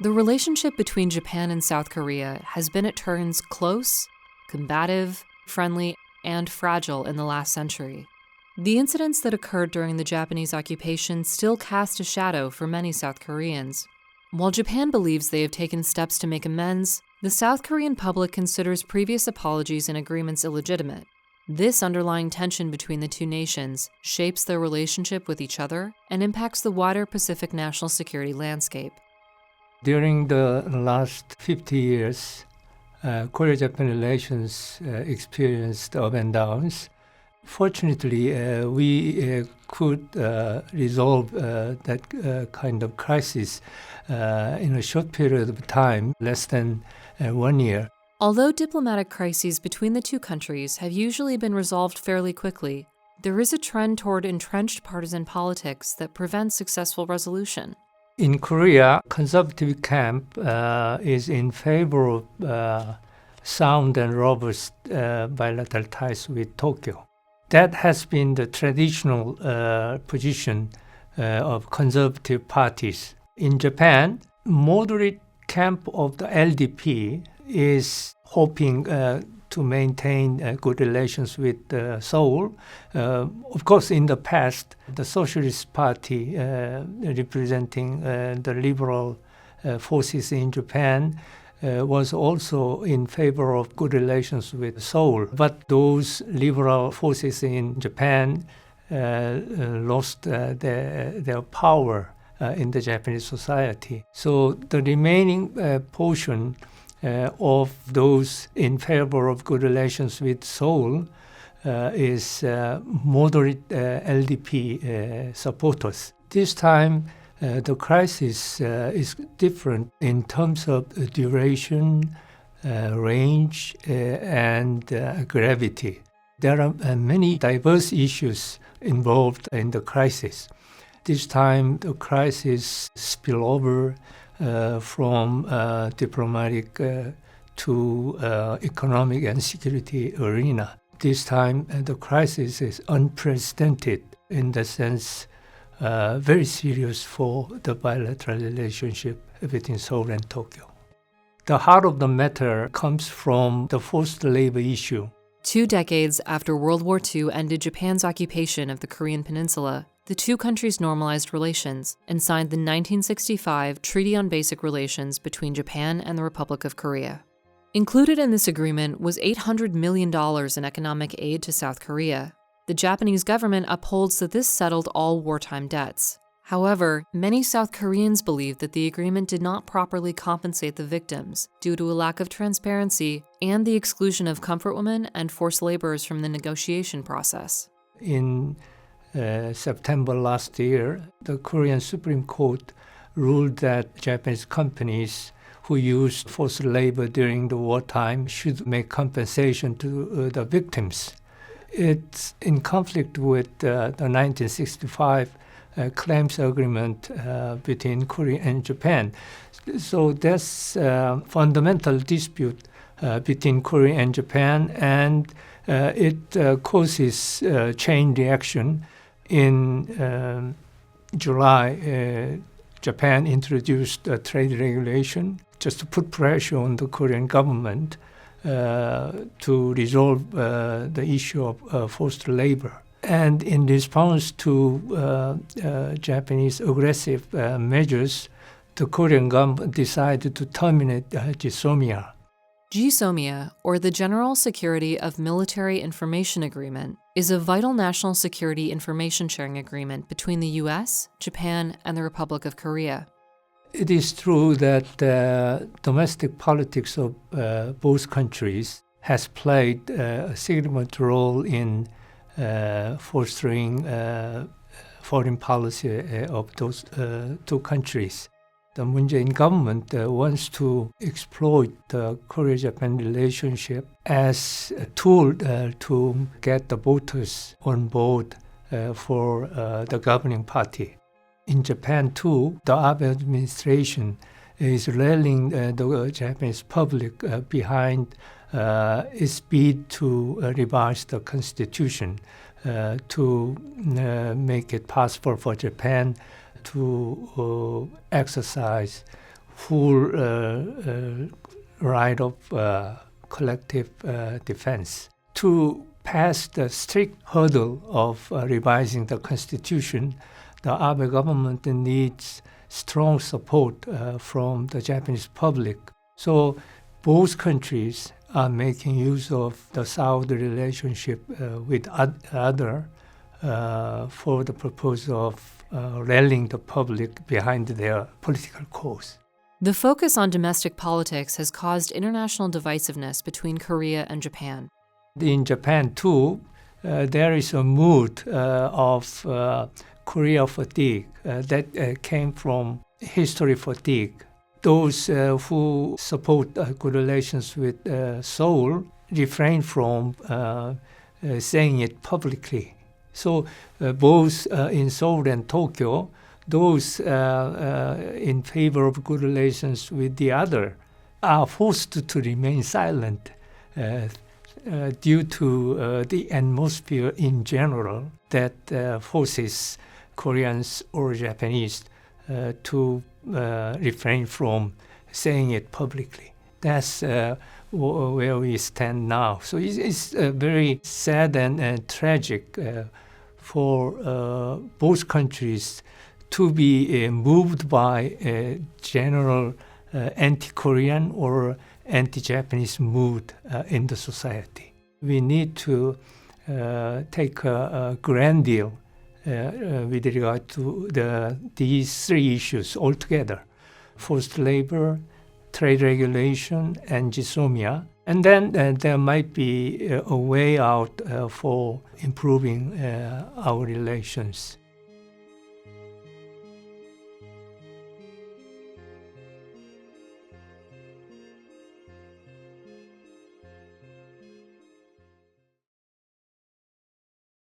The relationship between Japan and South Korea has been at turns close, combative, friendly, and fragile in the last century. The incidents that occurred during the Japanese occupation still cast a shadow for many South Koreans. While Japan believes they have taken steps to make amends, the South Korean public considers previous apologies and agreements illegitimate. This underlying tension between the two nations shapes their relationship with each other and impacts the wider Pacific national security landscape. During the last 50 years, Korea-Japan relations experienced ups and downs. Fortunately, we could resolve that kind of crisis in a short period of time, less than 1 year. Although diplomatic crises between the two countries have usually been resolved fairly quickly, there is a trend toward entrenched partisan politics that prevents successful resolution. In Korea, conservative camp is in favor of sound and robust bilateral ties with Tokyo. That has been the traditional position of conservative parties. In Japan, moderate camp of the LDP is hoping to maintain good relations with Seoul. Of course, in the past, the Socialist Party, representing the liberal forces in Japan, was also in favor of good relations with Seoul. But those liberal forces in Japan lost their power in the Japanese society. So the remaining portion of those in favor of good relations with Seoul is moderate LDP supporters. This time, the crisis is different in terms of duration, range, and gravity. There are many diverse issues involved in the crisis. This time, the crisis spill over from diplomatic to economic and security arena. This time, the crisis is unprecedented in the sense very serious for the bilateral relationship between Seoul and Tokyo. The heart of the matter comes from the forced labor issue. 2 decades after World War II ended Japan's occupation of the Korean Peninsula, the two countries normalized relations and signed the 1965 Treaty on Basic Relations between Japan and the Republic of Korea. Included in this agreement was $800 million in economic aid to South Korea. The Japanese government upholds that this settled all wartime debts. However, many South Koreans believe that the agreement did not properly compensate the victims due to a lack of transparency and the exclusion of comfort women and forced laborers from the negotiation process. In September last year, the Korean Supreme Court ruled that Japanese companies who used forced labor during the wartime should make compensation to the victims. It's in conflict with the 1965 claims agreement between Korea and Japan. So there's a fundamental dispute between Korea and Japan, and it causes chain reaction. In July, Japan introduced a trade regulation just to put pressure on the Korean government to resolve the issue of forced labor. And in response to Japanese aggressive measures, the Korean government decided to terminate GSOMIA. GSOMIA, or the General Security of Military Information Agreement, is a vital national security information sharing agreement between the US, Japan, and the Republic of Korea. It is true that domestic politics of both countries has played a significant role in fostering foreign policy of those two countries. The Moon Jae-in government wants to exploit the Korea-Japan relationship as a tool to get the voters on board for the governing party. In Japan, too, the Abe administration is rallying the Japanese public behind its bid to revise the constitution to make it possible for Japan to exercise full right of collective defense. To pass the strict hurdle of revising the constitution, the Abe government needs strong support from the Japanese public. So both countries are making use of the Saudi relationship with other for the purpose of rallying the public behind their political cause. The focus on domestic politics has caused international divisiveness between Korea and Japan. In Japan, too, there is a mood of Korea fatigue that came from history fatigue. Those who support good relations with Seoul refrain from saying it publicly. So both in Seoul and Tokyo, those in favor of good relations with the other are forced to remain silent due to the atmosphere in general that forces Koreans or Japanese to refrain from saying it publicly. That's where we stand now. So it's very sad and tragic for both countries to be moved by a general anti-Korean or anti-Japanese mood in the society. We need to take a grand deal with regard to these three issues altogether: forced labor, trade regulation, and gisomia. And then there might be a way out for improving our relations.